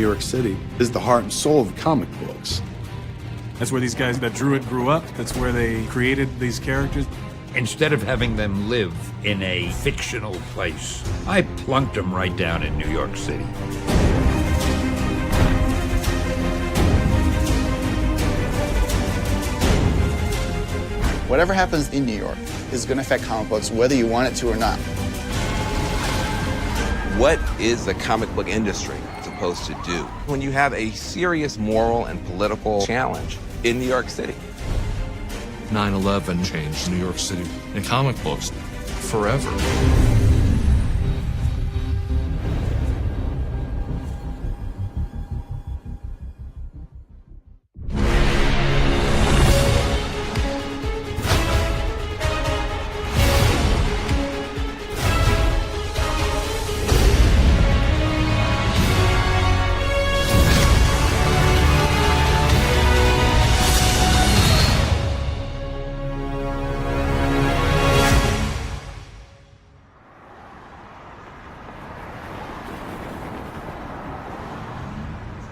York City is the heart and soul of comic books. That's where these guys that drew it grew up. That's where they created these characters. Instead of having them live in a fictional place, I plunked them right down in New York City. Whatever happens in New York is going to affect comic books whether you want it to or not. What is the comic book industry supposed to do when you have a serious moral and political challenge in New York City? 9/11 changed New York City and comic books forever.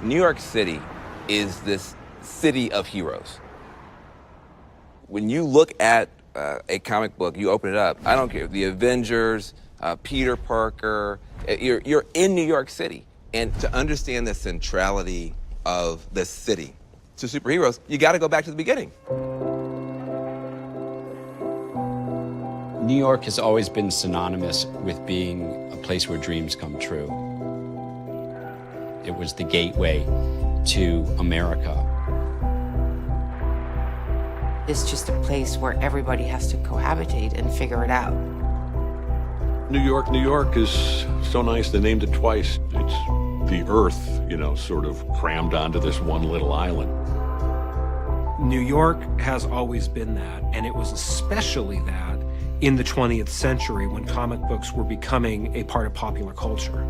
New York City is this city of heroes. When you look at a comic book, you open it up, I don't care, the Avengers, Peter Parker, you're in New York City. And to understand the centrality of the city to superheroes, you gotta go back to the beginning. New York has always been synonymous with being a place where dreams come true. It was the gateway to America. It's just a place where everybody has to cohabitate and figure it out. New York is so nice they named it twice. It's the earth, you know, sort of crammed onto this one little island. New York has always been that, and it was especially that in the 20th century when comic books were becoming a part of popular culture.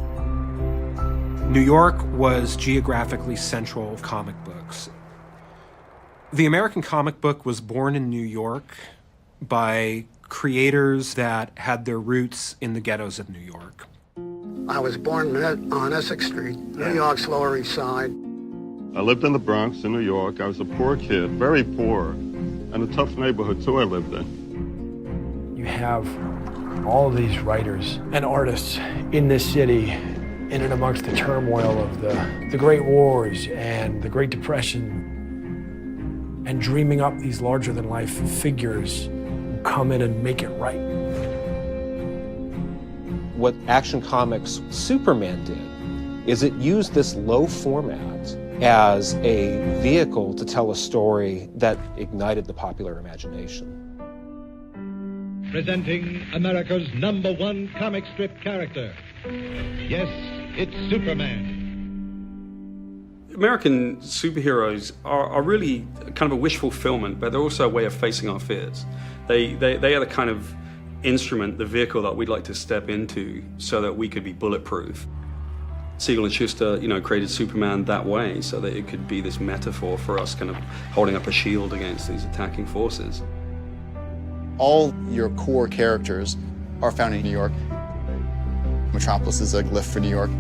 New York was geographically central of comic books. The American comic book was born in New York by creators that had their roots in the ghettos of New York. I was born on Essex Street, New York's Lower East Side. I lived in the Bronx in New York. I was a poor kid, very poor, and a tough neighborhood too I lived in. You have all of these writers and artists in this city, in and amongst the turmoil of the Great Wars and the Great Depression, and dreaming up these larger-than-life figures who come in and make it right. What Action Comics' Superman did is it used this low format as a vehicle to tell a story that ignited the popular imagination. Presenting America's #1 comic strip character. Yes, it's Superman. American superheroes are really kind of a wish fulfillment, but they're also a way of facing our fears. They are the kind of instrument, the vehicle that we'd like to step into so that we could be bulletproof. Siegel and Schuster, created Superman that way so that it could be this metaphor for us kind of holding up a shield against these attacking forces. All your core characters are found in New York. Metropolis is a glyph for New York.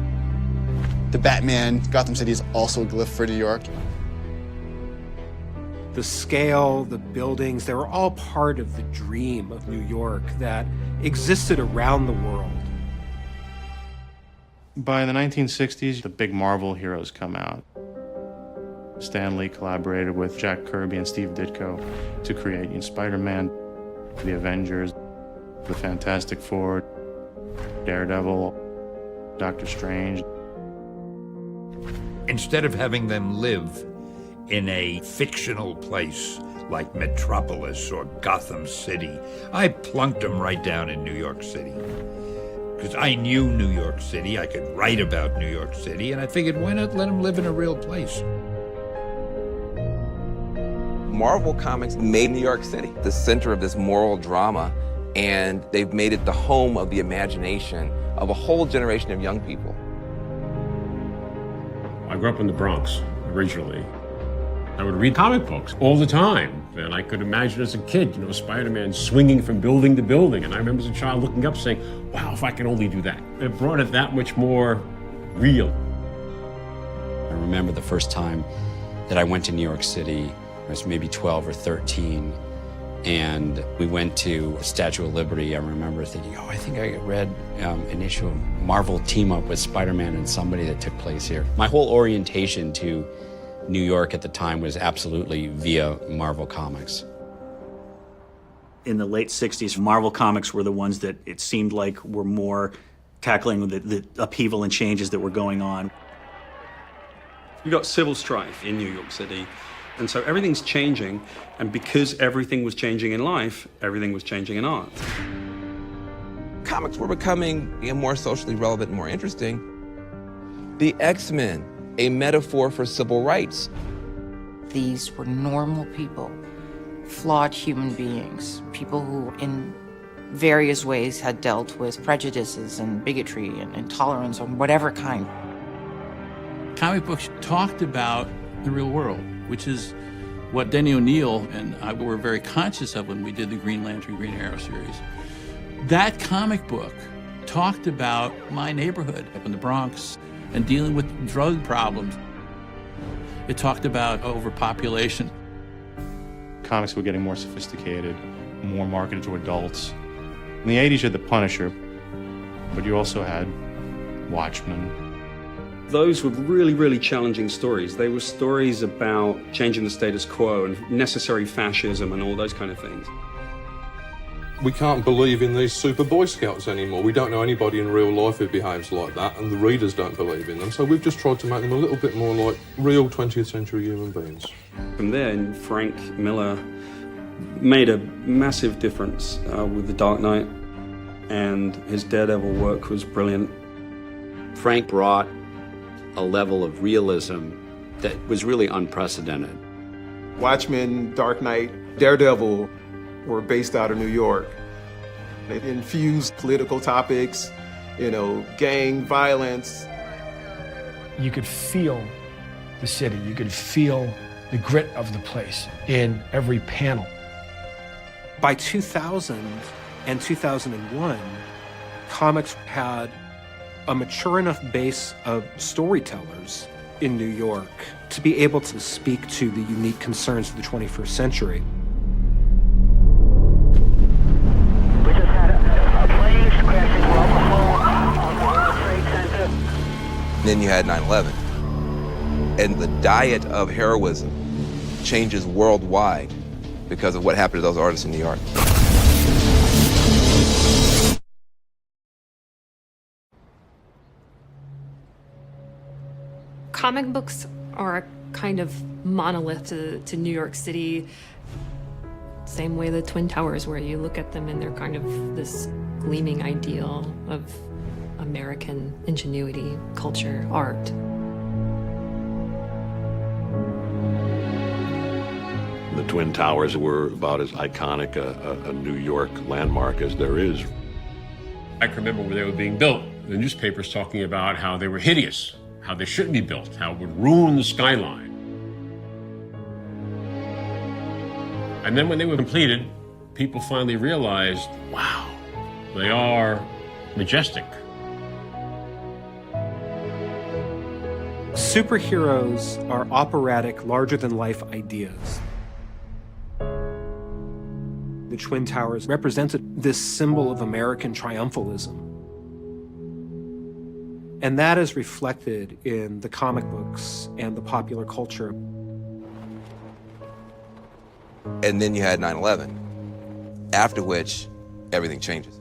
The Batman, Gotham City is also a glyph for New York. The scale, the buildings, they were all part of the dream of New York that existed around the world. By the 1960s, the big Marvel heroes come out. Stan Lee collaborated with Jack Kirby and Steve Ditko to create Spider-Man, the Avengers, the Fantastic Four, Daredevil, Doctor Strange. Instead of having them live in a fictional place like Metropolis or Gotham City, I plunked them right down in New York City. Because I knew New York City, I could write about New York City, and I figured, why not let them live in a real place? Marvel Comics made New York City the center of this moral drama, and they've made it the home of the imagination of a whole generation of young people. I grew up in the Bronx originally. I would read comic books all the time, and I could imagine as a kid, Spider-Man swinging from building to building, and I remember as a child looking up saying, wow, if I could only do that. It brought it that much more real. I remember the first time that I went to New York City. I was maybe 12 or 13, and we went to the Statue of Liberty. I remember thinking, oh, I think I read an issue of Marvel team-up with Spider-Man and somebody that took place here. My whole orientation to New York at the time was absolutely via Marvel Comics. In the late 60s, Marvel Comics were the ones that it seemed like were more tackling the upheaval and changes that were going on. You got civil strife in New York City, and so everything's changing, and because everything was changing in life, everything was changing in art. Comics were becoming more socially relevant and more interesting. The X-Men, a metaphor for civil rights. These were normal people, flawed human beings, people who in various ways had dealt with prejudices and bigotry and intolerance of whatever kind. Comic books talked about the real world, which is what Denny O'Neil and I were very conscious of when we did the Green Lantern, Green Arrow series. That comic book talked about my neighborhood up in the Bronx and dealing with drug problems. It talked about overpopulation. Comics were getting more sophisticated, more marketed to adults. In the 80s, you had The Punisher, but you also had Watchmen. Those were really, really challenging stories. They were stories about changing the status quo and necessary fascism and all those kind of things. We can't believe in these super Boy Scouts anymore. We don't know anybody in real life who behaves like that, and the readers don't believe in them. So we've just tried to make them a little bit more like real 20th century human beings. From there, Frank Miller made a massive difference with The Dark Knight, and his Daredevil work was brilliant. Frank brought a level of realism that was really unprecedented. Watchmen, Dark Knight, Daredevil were based out of New York. It infused political topics, gang violence. You could feel the city. You could feel the grit of the place in every panel. By 2000 and 2001, comics had a mature enough base of storytellers in New York to be able to speak to the unique concerns of the 21st century. We just had a plane crashing on the World Trade Center. Then you had 9/11. And the diet of heroism changes worldwide because of what happened to those artists in New York. Comic books are a kind of monolith to New York City. Same way the Twin Towers, where you look at them and they're kind of this gleaming ideal of American ingenuity, culture, art. The Twin Towers were about as iconic a New York landmark as there is. I can remember when they were being built, the newspapers talking about how they were hideous, how they shouldn't be built, how it would ruin the skyline. And then when they were completed, people finally realized, wow, they are majestic. Superheroes are operatic, larger-than-life ideas. The Twin Towers represented this symbol of American triumphalism. And that is reflected in the comic books and the popular culture. And then you had 9/11, after which everything changes.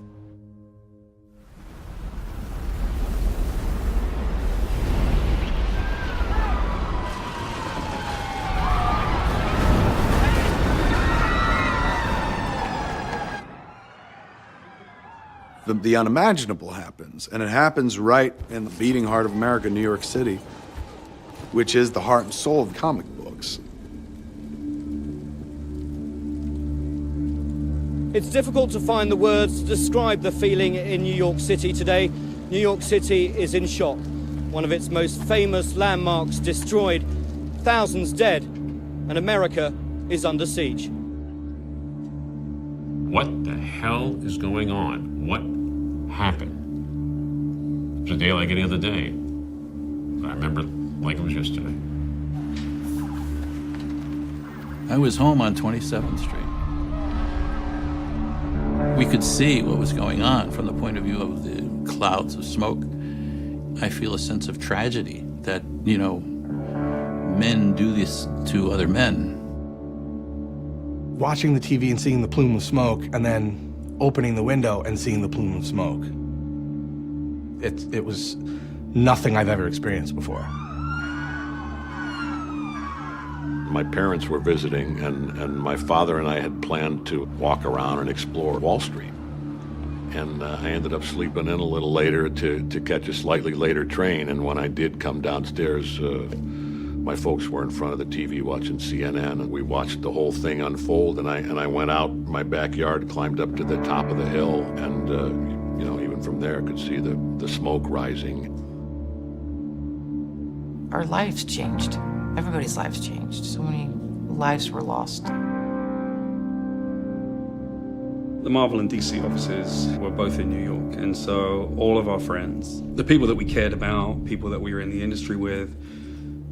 The unimaginable happens, and it happens right in the beating heart of America, New York City, which is the heart and soul of comic books. It's difficult to find the words to describe the feeling in New York City today. New York City is in shock. One of its most famous landmarks destroyed, thousands dead, and America is under siege. What the hell is going on? What happened? It was a day like any other day. I remember like it was yesterday. I was home on 27th Street. We could see what was going on from the point of view of the clouds of smoke. I feel a sense of tragedy that, you know, men do this to other men. Watching the TV and seeing the plume of smoke, and then opening the window and seeing the plume of smoke. It was nothing I've ever experienced before. My parents were visiting, and my father and I had planned to walk around and explore Wall Street. And I ended up sleeping in a little later to catch a slightly later train. And when I did come downstairs, my folks were in front of the TV watching CNN, and we watched the whole thing unfold. And I went out my backyard, climbed up to the top of the hill, and you know, even from there, could see the smoke rising. Our lives changed. Everybody's lives changed. So many lives were lost. The Marvel and DC offices were both in New York, and so all of our friends, the people that we cared about, people that we were in the industry with,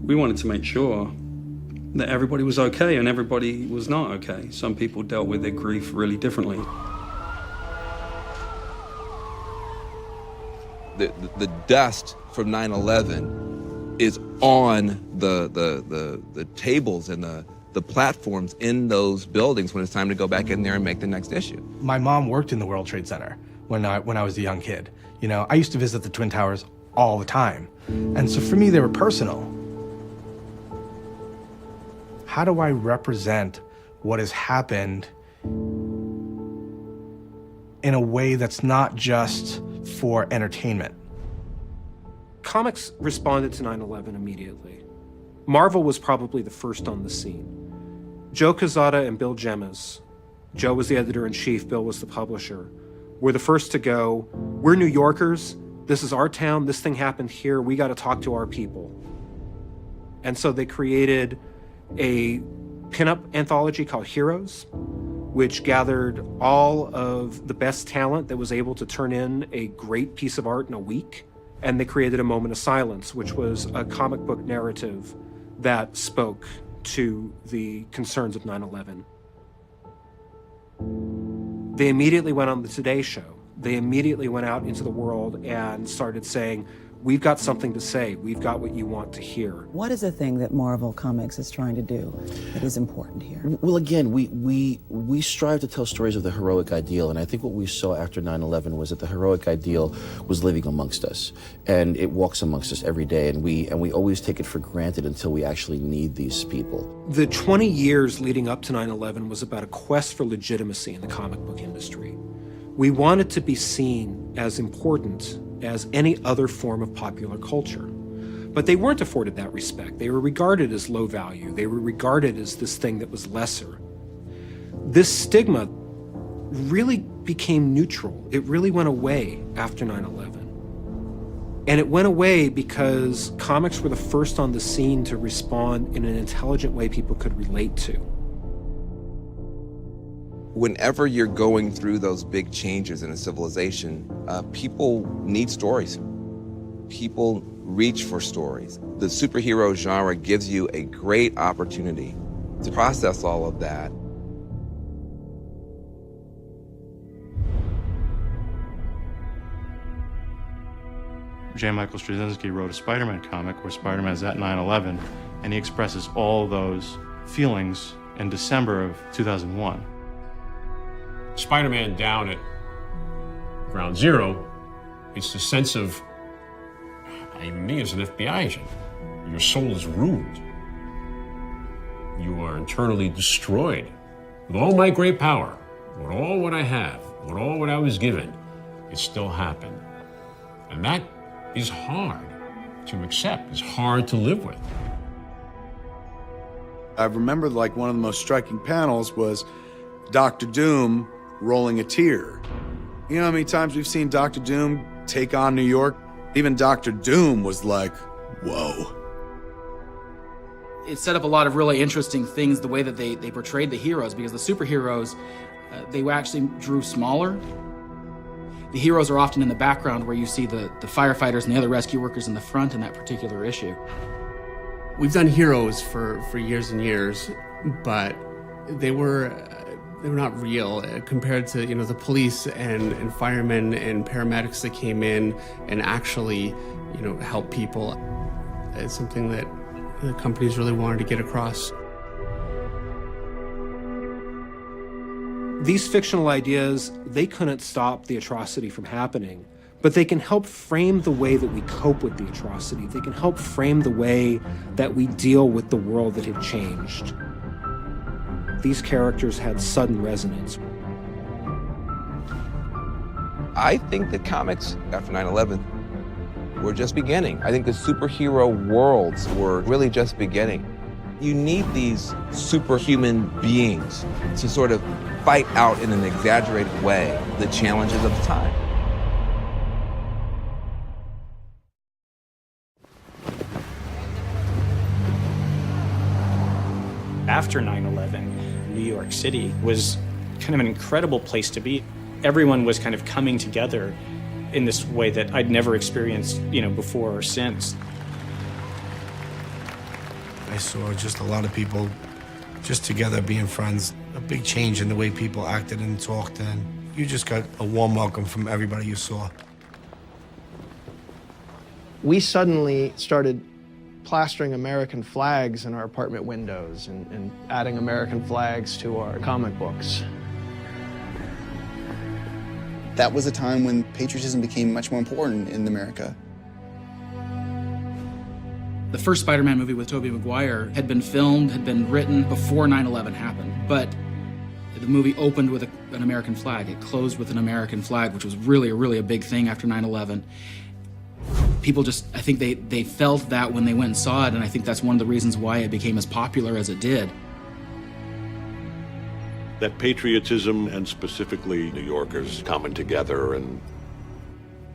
we wanted to make sure that everybody was okay and everybody was not okay. Some people dealt with their grief really differently. The dust from 9/11 is on the tables and the platforms in those buildings when it's time to go back in there and make the next issue. My mom worked in the World Trade Center when I was a young kid. You know, I used to visit the Twin Towers all the time. And so for me, they were personal. How do I represent what has happened in a way that's not just for entertainment? Comics responded to 9/11 immediately. Marvel was probably the first on the scene. Joe Quesada and Bill Gemmes, Joe was the editor-in-chief, Bill was the publisher, were the first to go, we're New Yorkers, this is our town, this thing happened here, we gotta talk to our people. And so they created a pinup anthology called Heroes, which gathered all of the best talent that was able to turn in a great piece of art in a week. And they created A Moment of Silence, which was a comic book narrative that spoke to the concerns of 9/11. They immediately went on the Today Show. They immediately went out into the world and started saying, we've got something to say. We've got what you want to hear. What is the thing that Marvel Comics is trying to do that is important here? Well, again, we strive to tell stories of the heroic ideal, and I think what we saw after 9/11 was that the heroic ideal was living amongst us, and it walks amongst us every day, and we always take it for granted until we actually need these people. The 20 years leading up to 9/11 was about a quest for legitimacy in the comic book industry. We wanted to be seen as important as any other form of popular culture. But they weren't afforded that respect. They were regarded as low value. They were regarded as this thing that was lesser. This stigma really became neutral. It really went away after 9/11. And it went away because comics were the first on the scene to respond in an intelligent way people could relate to. Whenever you're going through those big changes in a civilization, people need stories. People reach for stories. The superhero genre gives you a great opportunity to process all of that. J. Michael Straczynski wrote a Spider-Man comic where Spider-Man's at 9/11, and he expresses all those feelings in December of 2001. Spider-Man down at ground zero, it's the sense of, even me as an FBI agent, your soul is ruined. You are internally destroyed. With all my great power, with all what I have, with all what I was given, it still happened. And that is hard to accept. It's hard to live with. I remember like one of the most striking panels was Dr. Doom rolling a tear. You know how many times we've seen Dr. Doom take on New York? Even Dr. Doom was like, whoa. It set up a lot of really interesting things, the way that they portrayed the heroes, because the superheroes, they actually drew smaller. The heroes are often in the background where you see the firefighters and the other rescue workers in the front in that particular issue. We've done heroes for years and years, but they were not real compared to, you know, the police and firemen and paramedics that came in and actually, you know, help people. It's something that the companies really wanted to get across. These fictional ideas, they couldn't stop the atrocity from happening, but they can help frame the way that we cope with the atrocity. They can help frame the way that we deal with the world that had changed. These characters had sudden resonance. I think that comics after 9/11 were just beginning. I think the superhero worlds were really just beginning. You need these superhuman beings to sort of fight out in an exaggerated way the challenges of the time. After 9/11, New York City was kind of an incredible place to be. Everyone was kind of coming together in this way that I'd never experienced, you know, before or since. I saw just a lot of people just together being friends, a big change in the way people acted and talked, and you just got a warm welcome from everybody you saw. We suddenly started plastering American flags in our apartment windows and adding American flags to our comic books. That was a time when patriotism became much more important in America. The first Spider-Man movie with Tobey Maguire had been filmed, had been written before 9/11 happened, but the movie opened with an American flag. It closed with an American flag, which was really a big thing after 9/11. People just, I think they felt that when they went and saw it, and I think that's one of the reasons why it became as popular as it did. That patriotism, and specifically New Yorkers coming together and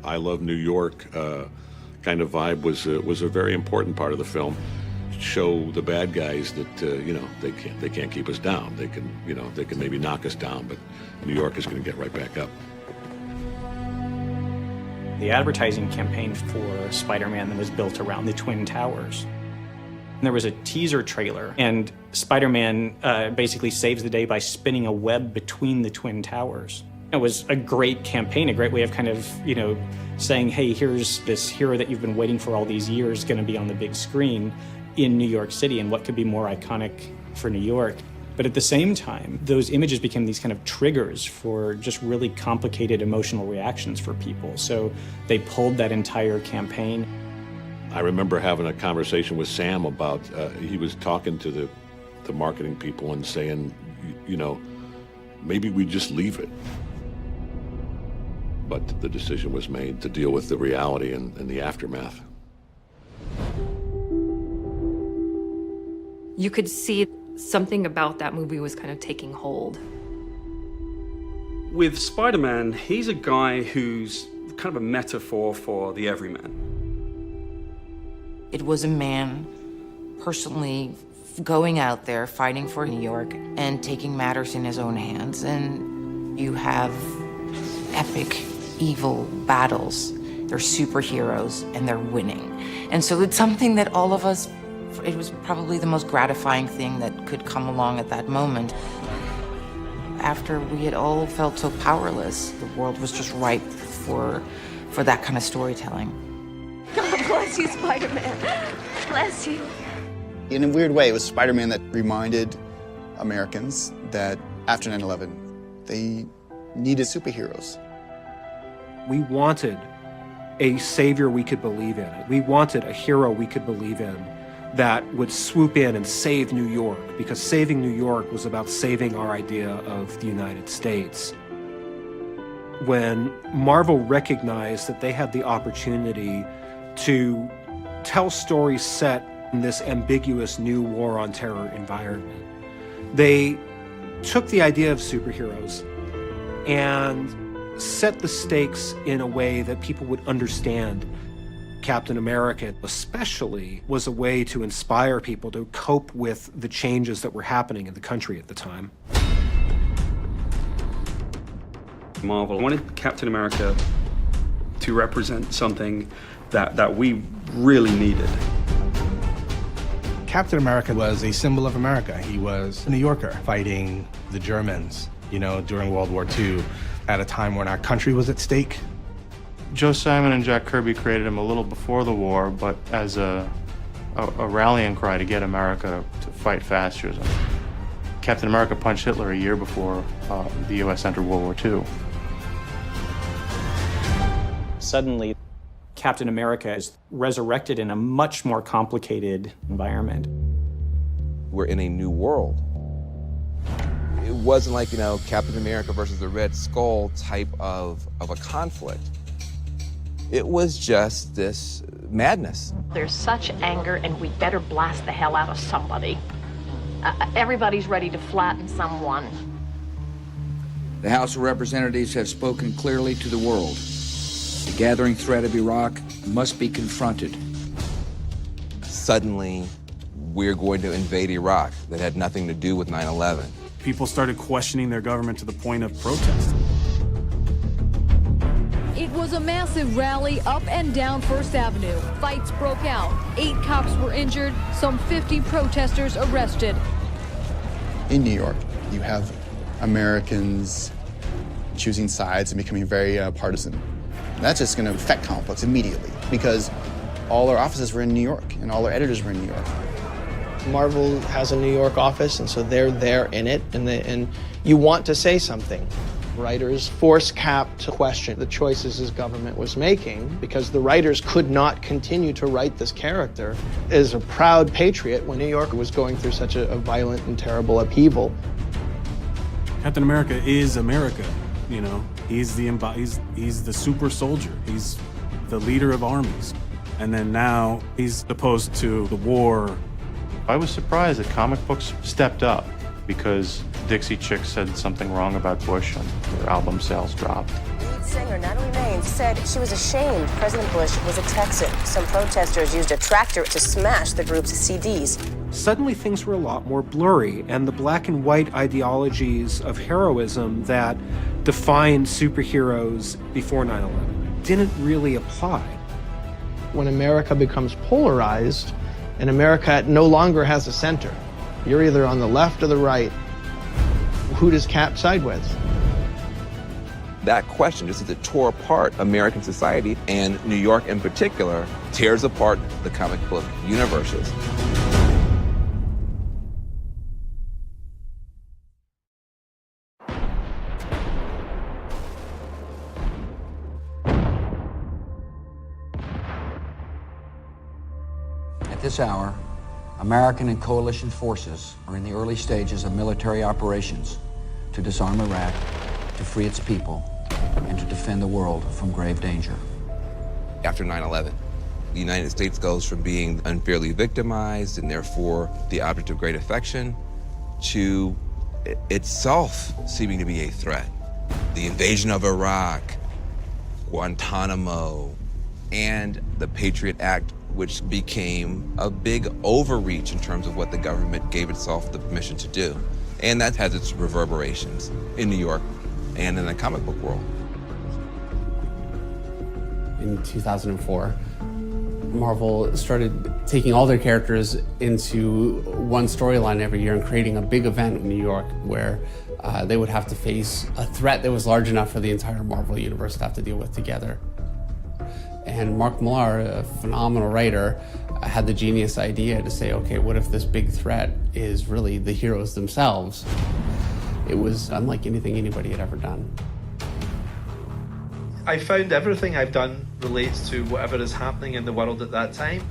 I love New York kind of vibe was a very important part of the film. Show the bad guys that you know, they can't keep us down. They can maybe knock us down, but New York is going to get right back up. The advertising campaign for Spider-Man was built around the Twin Towers. There was a teaser trailer, and Spider-Man basically saves the day by spinning a web between the Twin Towers. It was a great campaign, a great way of kind of, you know, saying, hey, here's this hero that you've been waiting for all these years going to be on the big screen in New York City, and what could be more iconic for New York. But at the same time, those images became these kind of triggers for just really complicated emotional reactions for people. So they pulled that entire campaign. I remember having a conversation with Sam about, he was talking to the marketing people and saying, you know, maybe we just leave it. But the decision was made to deal with the reality and the aftermath. You could see something about that movie was kind of taking hold. With Spider-Man, he's a guy who's kind of a metaphor for the everyman. It was a man personally going out there, fighting for New York and taking matters in his own hands. And you have epic, evil battles. They're superheroes and they're winning. And so it's something that all of us, it was probably the most gratifying thing that could come along at that moment. After we had all felt so powerless, the world was just ripe for that kind of storytelling. God bless you, Spider-Man. Bless you. In a weird way, it was Spider-Man that reminded Americans that after 9/11, they needed superheroes. We wanted a savior we could believe in. We wanted a hero we could believe in that would swoop in and save New York, because saving New York was about saving our idea of the United States. When Marvel recognized that they had the opportunity to tell stories set in this ambiguous new war on terror environment, they took the idea of superheroes and set the stakes in a way that people would understand. Captain America especially was a way to inspire people to cope with the changes that were happening in the country at the time. Marvel wanted Captain America to represent something that we really needed. Captain America was a symbol of America. He was a New Yorker fighting the Germans, you know, during World War II, at a time when our country was at stake. Joe Simon and Jack Kirby created him a little before the war, but as a rallying cry to get America to fight fascism. Captain America punched Hitler a year before the U.S. entered World War II. Suddenly, Captain America is resurrected in a much more complicated environment. We're in a new world. It wasn't like, you know, Captain America versus the Red Skull type of a conflict. It was just this madness. There's such anger, and we better blast the hell out of somebody. Everybody's ready to flatten someone. The House of Representatives have spoken clearly to the world. The gathering threat of Iraq must be confronted. Suddenly, we're going to invade Iraq. That had nothing to do with 9/11. People started questioning their government to the point of protest. It was a massive rally up and down First Avenue. Fights broke out. 8 cops were injured, some 50 protesters arrested. In New York, you have Americans choosing sides and becoming very partisan. That's just going to affect comic books immediately because all our offices were in New York and all our editors were in New York. Marvel has a New York office, and so they're there in it, and you want to say something. Writers forced Cap to question the choices his government was making because the writers could not continue to write this character as a proud patriot when New York was going through such a violent and terrible upheaval. Captain America is America, you know. He's the super soldier. He's the leader of armies. And then now he's opposed to the war. I was surprised that comic books stepped up because Dixie Chicks said something wrong about Bush and their album sales dropped. Lead singer Natalie Maines said she was ashamed President Bush was a Texan. Some protesters used a tractor to smash the group's CDs. Suddenly things were a lot more blurry, and the black and white ideologies of heroism that defined superheroes before 9/11 didn't really apply. When America becomes polarized, and America no longer has a center, you're either on the left or the right. Who does Cap side with? That question, just as it tore apart American society, and New York in particular, tears apart the comic book universes. At this hour, American and coalition forces are in the early stages of military operations to disarm Iraq, to free its people, and to defend the world from grave danger. After 9/11, the United States goes from being unfairly victimized and therefore the object of great affection to itself seeming to be a threat. The invasion of Iraq, Guantanamo, and the Patriot Act, which became a big overreach in terms of what the government gave itself the permission to do. And that has its reverberations in New York and in the comic book world. In 2004, Marvel started taking all their characters into one storyline every year and creating a big event in New York where they would have to face a threat that was large enough for the entire Marvel universe to have to deal with together. And Mark Millar, a phenomenal writer, had the genius idea to say, okay, what if this big threat is really the heroes themselves? It was unlike anything anybody had ever done. I found everything I've done relates to whatever is happening in the world at that time.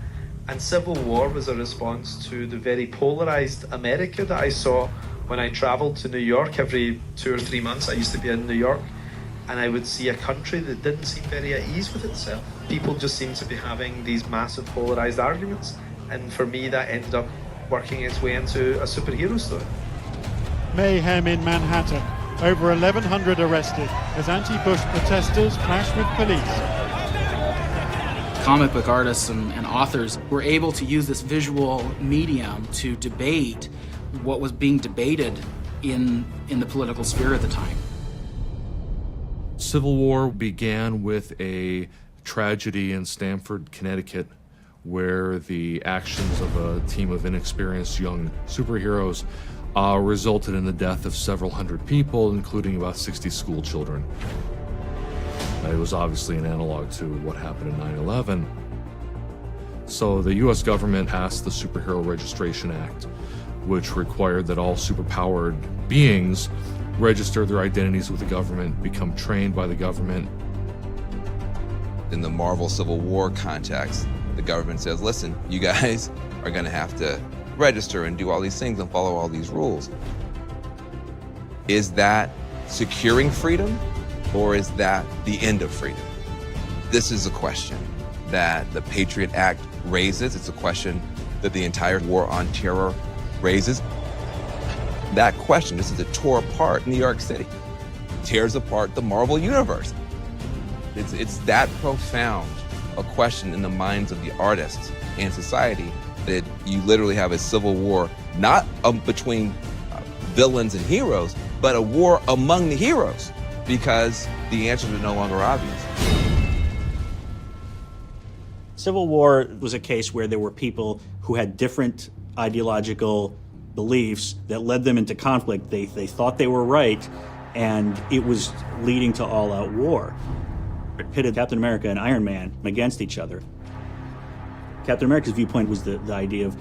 And Civil War was a response to the very polarized America that I saw when I traveled to New York every 2 or 3 months. I used to be in New York, and I would see a country that didn't seem very at ease with itself. People just seemed to be having these massive polarized arguments, and for me that ended up working its way into a superhero story. Mayhem in Manhattan. Over 1,100 arrested as anti-Bush protesters clash with police. Comic book artists and authors were able to use this visual medium to debate what was being debated in the political sphere at the time. Civil War began with a tragedy in Stamford, Connecticut, where the actions of a team of inexperienced young superheroes resulted in the death of several hundred people, including about 60 school children. It was obviously an analog to what happened in 9/11. So the US government passed the Superhero Registration Act, which required that all superpowered beings register their identities with the government, become trained by the government. In the Marvel Civil War context, the government says, listen, you guys are going to have to register and do all these things and follow all these rules. Is that securing freedom, or is that the end of freedom? This is a question that the Patriot Act raises. It's a question that the entire war on terror raises. That question, this is a tore apart New York City, tears apart the Marvel Universe. It's that profound a question in the minds of the artists and society that you literally have a civil war, not between villains and heroes, but a war among the heroes, because the answers are no longer obvious. Civil War was a case where there were people who had different ideological beliefs that led them into conflict. They thought they were right, and it was leading to all-out war. It pitted Captain America and Iron Man against each other. Captain America's viewpoint was the idea of,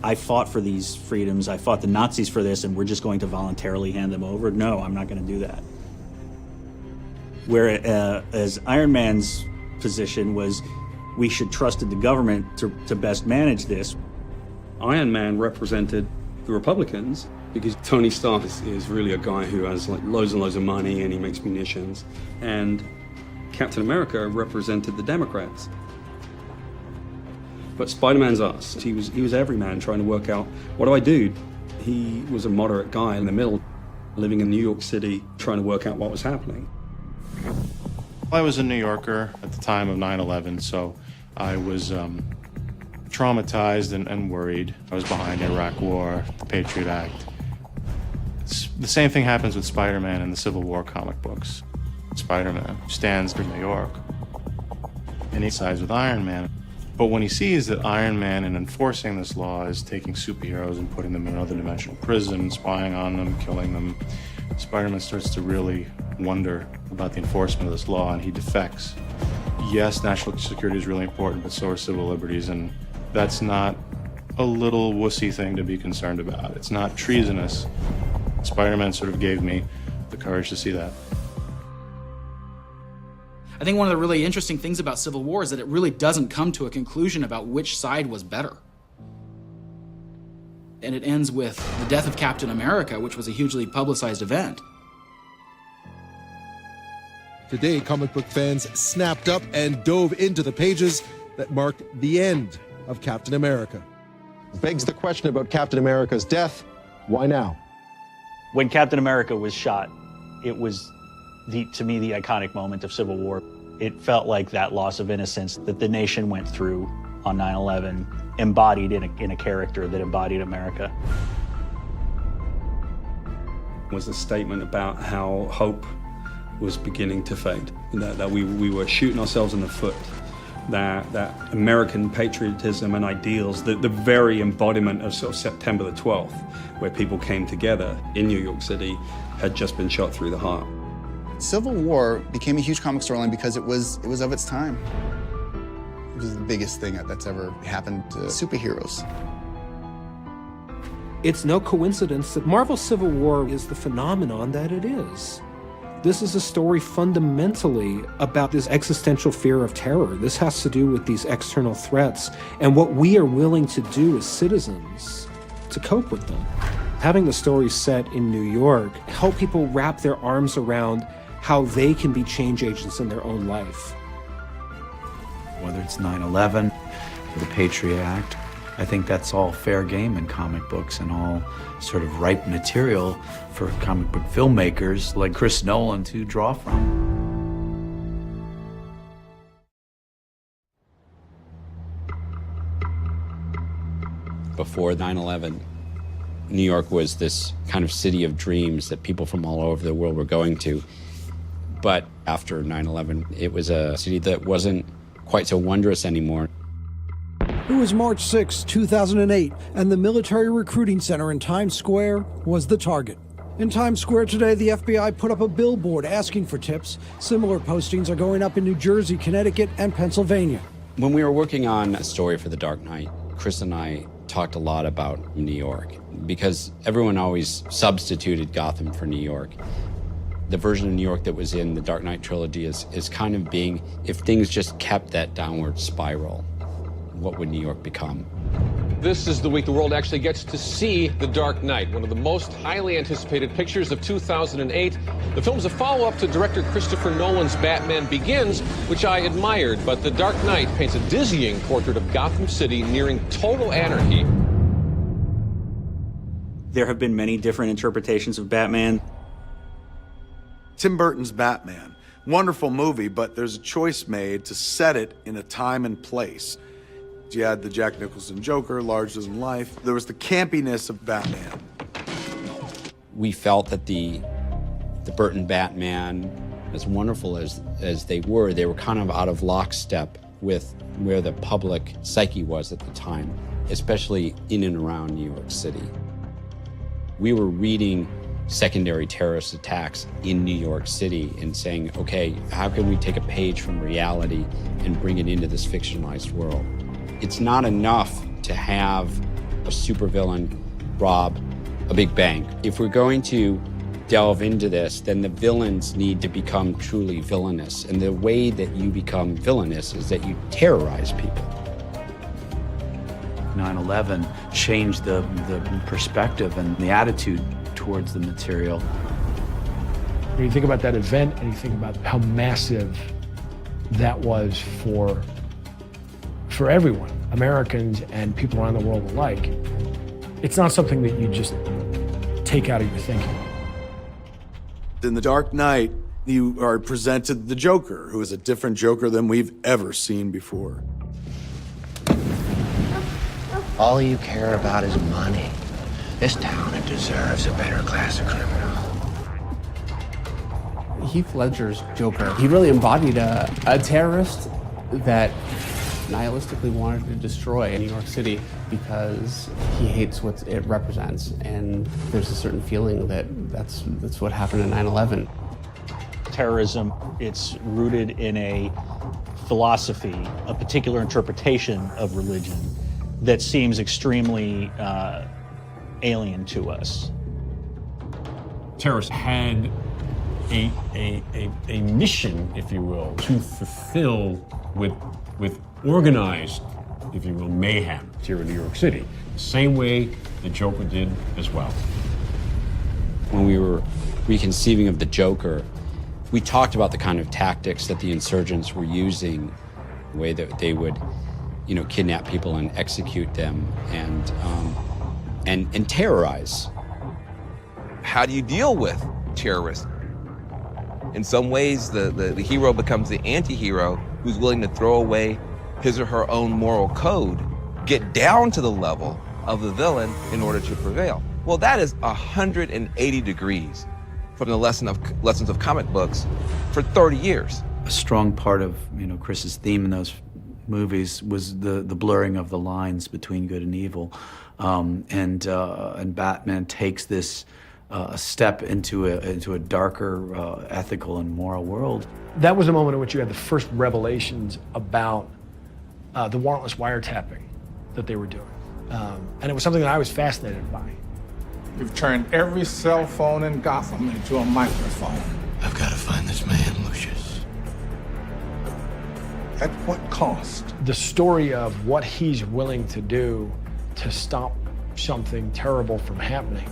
I fought for these freedoms, I fought the Nazis for this, and we're just going to voluntarily hand them over? No, I'm not going to do that. Whereas Iron Man's position was, we should trust in the government to best manage this. Iron Man represented the Republicans because Tony Stark is really a guy who has like loads and loads of money and he makes munitions. And Captain America represented the Democrats. But Spider-Man's us. He was every man trying to work out, what do I do? He was a moderate guy in the middle, living in New York City, trying to work out what was happening. I was a New Yorker at the time of 9/11, so I was traumatized and worried. I was behind the Iraq War, the Patriot Act. The same thing happens with Spider-Man in the Civil War comic books. Spider-Man stands for New York, and he sides with Iron Man. But when he sees that Iron Man, in enforcing this law, is taking superheroes and putting them in another dimensional prison, spying on them, killing them, Spider-Man starts to really wonder about the enforcement of this law, and he defects. Yes, national security is really important, but so are civil liberties, and that's not a little wussy thing to be concerned about. It's not treasonous. Spider-Man sort of gave me the courage to see that. I think one of the really interesting things about Civil War is that it really doesn't come to a conclusion about which side was better. And it ends with the death of Captain America, which was a hugely publicized event. Today, comic book fans snapped up and dove into the pages that marked the end of Captain America. Begs the question about Captain America's death. Why now? When Captain America was shot, it was, to me, the iconic moment of Civil War. It felt like that loss of innocence that the nation went through on 9/11, embodied in a character that embodied America. It was a statement about how hope was beginning to fade, that we were shooting ourselves in the foot, that American patriotism and ideals, the very embodiment of sort of September the 12th, where people came together in New York City, had just been shot through the heart. Civil War became a huge comic storyline because it was of its time. It was the biggest thing that's ever happened to superheroes. It's no coincidence that Marvel's Civil War is the phenomenon that it is. This is a story fundamentally about this existential fear of terror. This has to do with these external threats and what we are willing to do as citizens to cope with them. Having the story set in New York help people wrap their arms around how they can be change agents in their own life. Whether it's 9/11 or the Patriot Act, I think that's all fair game in comic books and all sort of ripe material for comic book filmmakers like Chris Nolan to draw from. Before 9/11, New York was this kind of city of dreams that people from all over the world were going to. But after 9/11, it was a city that wasn't quite so wondrous anymore. It was March 6, 2008, and the military recruiting center in Times Square was the target. In Times Square today, the FBI put up a billboard asking for tips. Similar postings are going up in New Jersey, Connecticut, and Pennsylvania. When we were working on a story for The Dark Knight, Chris and I talked a lot about New York because everyone always substituted Gotham for New York. The version of New York that was in the Dark Knight trilogy is kind of being, if things just kept that downward spiral, what would New York become? This is the week the world actually gets to see The Dark Knight, one of the most highly anticipated pictures of 2008. The film's a follow-up to director Christopher Nolan's Batman Begins, which I admired, but The Dark Knight paints a dizzying portrait of Gotham City nearing total anarchy. There have been many different interpretations of Batman. Tim Burton's Batman, wonderful movie, but there's a choice made to set it in a time and place. You had the Jack Nicholson Joker, larger than life. There was the campiness of Batman. We felt that the Burton Batman, as wonderful as they were kind of out of lockstep with where the public psyche was at the time, especially in and around New York City. We were reading secondary terrorist attacks in New York City and saying, okay, how can we take a page from reality and bring it into this fictionalized world? It's not enough to have a supervillain rob a big bank. If we're going to delve into this, then the villains need to become truly villainous. And the way that you become villainous is that you terrorize people. 9/11 changed the perspective and the attitude towards the material. When you think about that event and you think about how massive that was for everyone, Americans and people around the world alike, it's not something that you just take out of your thinking. In The Dark Knight, you are presented the Joker, who is a different Joker than we've ever seen before. All you care about is money. This town, it deserves a better class of criminal. Heath Ledger's Joker, he really embodied a terrorist that nihilistically wanted to destroy New York City because he hates what it represents, and there's a certain feeling that that's what happened in 9/11. Terrorism, it's rooted in a philosophy, a particular interpretation of religion that seems extremely alien to us. Terrorists had a mission, if you will, to fulfill with organized, if you will, mayhem here in New York City, the same way the Joker did as well. When we were reconceiving of the Joker, we talked about the kind of tactics that the insurgents were using, the way that they would, kidnap people and execute them and terrorize. How do you deal with terrorists? In some ways, the hero becomes the anti-hero who's willing to throw away his or her own moral code, get down to the level of the villain in order to prevail. Well, that is 180 degrees from the lessons of comic books for 30 years. A strong part of Chris's theme in those movies was the blurring of the lines between good and evil, and Batman takes this a step into a darker ethical and moral world. That was a moment in which you had the first revelations about the warrantless wiretapping that they were doing. And it was something that I was fascinated by. You've turned every cell phone in Gotham into a microphone. I've got to find this man, Lucius. At what cost? The story of what he's willing to do to stop something terrible from happening,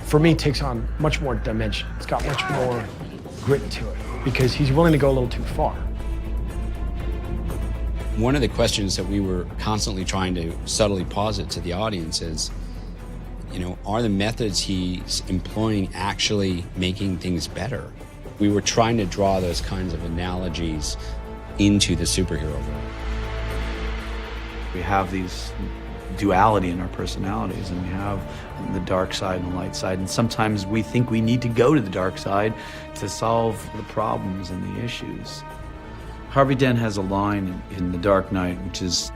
for me, takes on much more dimension. It's got much more grit to it, because he's willing to go a little too far. One of the questions that we were constantly trying to subtly posit to the audience is, are the methods he's employing actually making things better? We were trying to draw those kinds of analogies into the superhero world. We have these duality in our personalities, and we have the dark side and the light side, and sometimes we think we need to go to the dark side to solve the problems and the issues. Harvey Dent has a line in The Dark Knight, which is,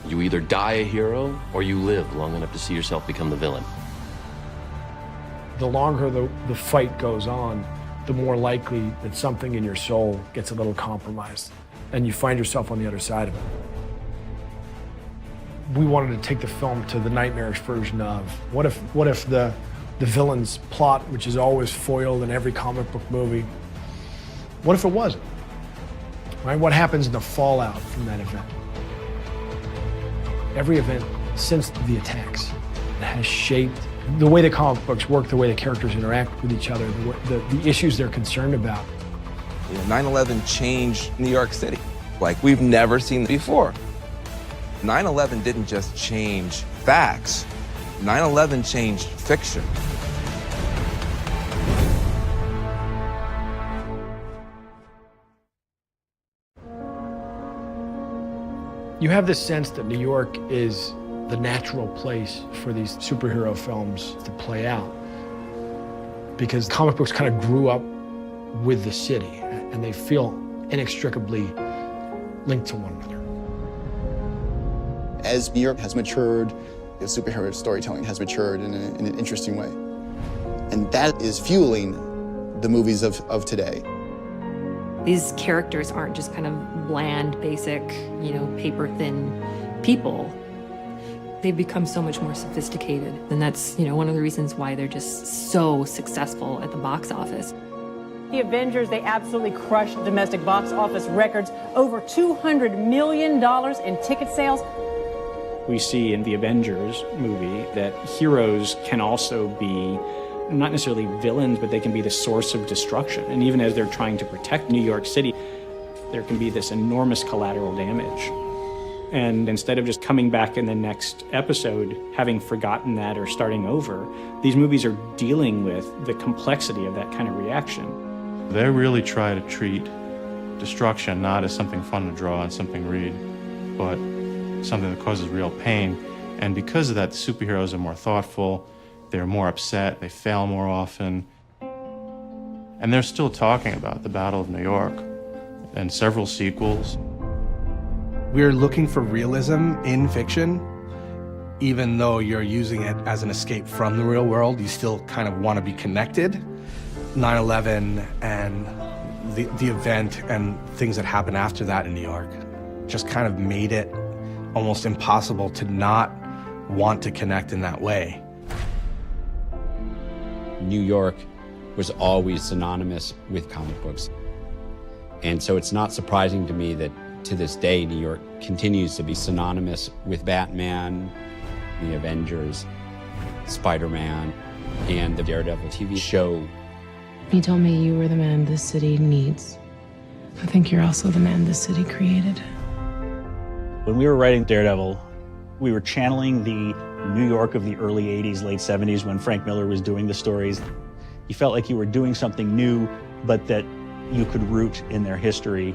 You either die a hero or you live long enough to see yourself become the villain. The longer the fight goes on, the more likely that something in your soul gets a little compromised and you find yourself on the other side of it. We wanted to take the film to the nightmarish version of what if the villain's plot, which is always foiled in every comic book movie, what if it wasn't? Right? What happens in the fallout from that event? Every event since the attacks has shaped the way the comic books work, the way the characters interact with each other, the issues they're concerned about. 9/11 changed New York City like we've never seen before. 9/11 didn't just change facts. 9/11 changed fiction. You have this sense that New York is the natural place for these superhero films to play out, because comic books kind of grew up with the city and they feel inextricably linked to one another. As New York has matured, the superhero storytelling has matured in an interesting way. And that is fueling the movies of today. These characters aren't just kind of bland, basic, paper-thin people. They've become so much more sophisticated. And that's, one of the reasons why they're just so successful at the box office. The Avengers, they absolutely crushed domestic box office records. Over $200 million in ticket sales. We see in the Avengers movie that heroes can also be not necessarily villains, but they can be the source of destruction. And even as they're trying to protect New York City, there can be this enormous collateral damage. And instead of just coming back in the next episode, having forgotten that or starting over, these movies are dealing with the complexity of that kind of reaction. They really try to treat destruction not as something fun to draw and something to read, but something that causes real pain. And because of that, the superheroes are more thoughtful, they're more upset, they fail more often. And they're still talking about the Battle of New York and several sequels. We're looking for realism in fiction. Even though you're using it as an escape from the real world, you still kind of want to be connected. 9/11 and the event and things that happened after that in New York just kind of made it almost impossible to not want to connect in that way. New York was always synonymous with comic books. And so it's not surprising to me that to this day, New York continues to be synonymous with Batman, the Avengers, Spider-Man, and the Daredevil TV show. You told me you were the man this city needs. I think you're also the man this city created. When we were writing Daredevil, we were channeling the New York of the early 80s, late 70s when Frank Miller was doing the stories. You felt like you were doing something new, but that you could root in their history.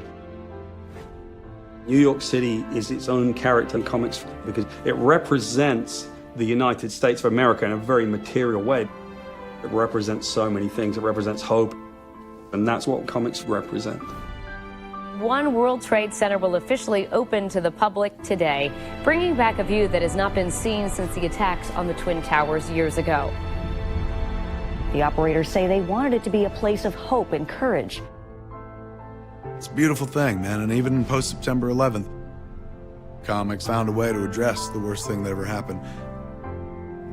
New York City is its own character in comics because it represents the United States of America in a very material way. It represents so many things. It represents hope, and that's what comics represent. One World Trade Center will officially open to the public today, bringing back a view that has not been seen since the attacks on the Twin Towers years ago. The operators say they wanted it to be a place of hope and courage. It's a beautiful thing, man, and even post-September 11th, comics found a way to address the worst thing that ever happened.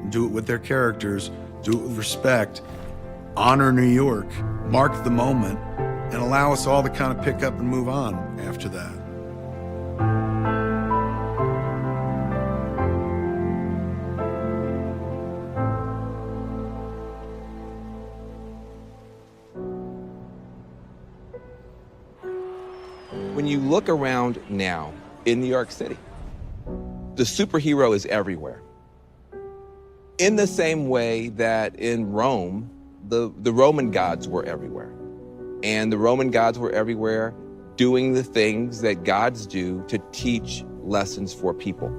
Do it with their characters, do it with respect, honor New York, mark the moment, and allow us all to kind of pick up and move on after that. When you look around now in New York City, the superhero is everywhere. In the same way that in Rome, the Roman gods were everywhere. And the Roman gods were everywhere doing the things that gods do to teach lessons for people,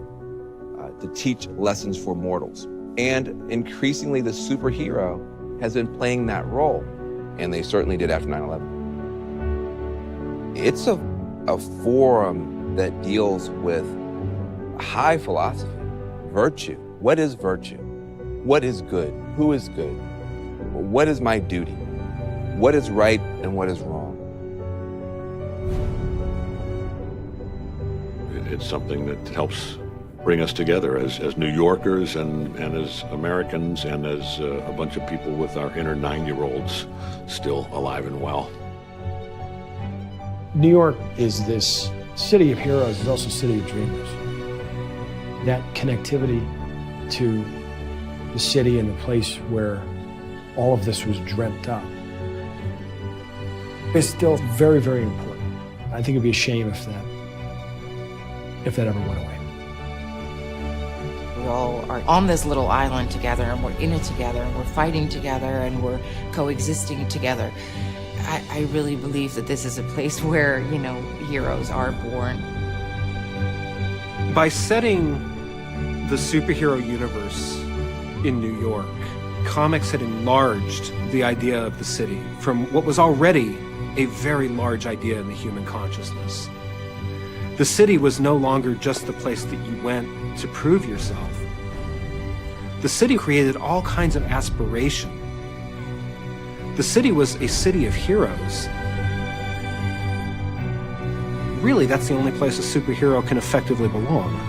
to teach lessons for mortals. And increasingly, the superhero has been playing that role, and they certainly did after 9/11. It's a forum that deals with high philosophy. Virtue. What is virtue? What is good? Who is good? What is my duty? What is right and what is wrong? It's something that helps bring us together as New Yorkers and as Americans and as a bunch of people with our inner 9-year-olds still alive and well. New York is this city of heroes, it's also a city of dreamers. That connectivity to the city and the place where all of this was dreamt up is still very, very important. I think it'd be a shame if that ever went away. We all are on this little island together, and we're in it together, and we're fighting together, and we're coexisting together. I really believe that this is a place where, you know, heroes are born. By setting the superhero universe in New York, comics had enlarged the idea of the city from what was already a very large idea in the human consciousness. The city was no longer just the place that you went to prove yourself. The city created all kinds of aspiration. The city was a city of heroes. Really, that's the only place a superhero can effectively belong.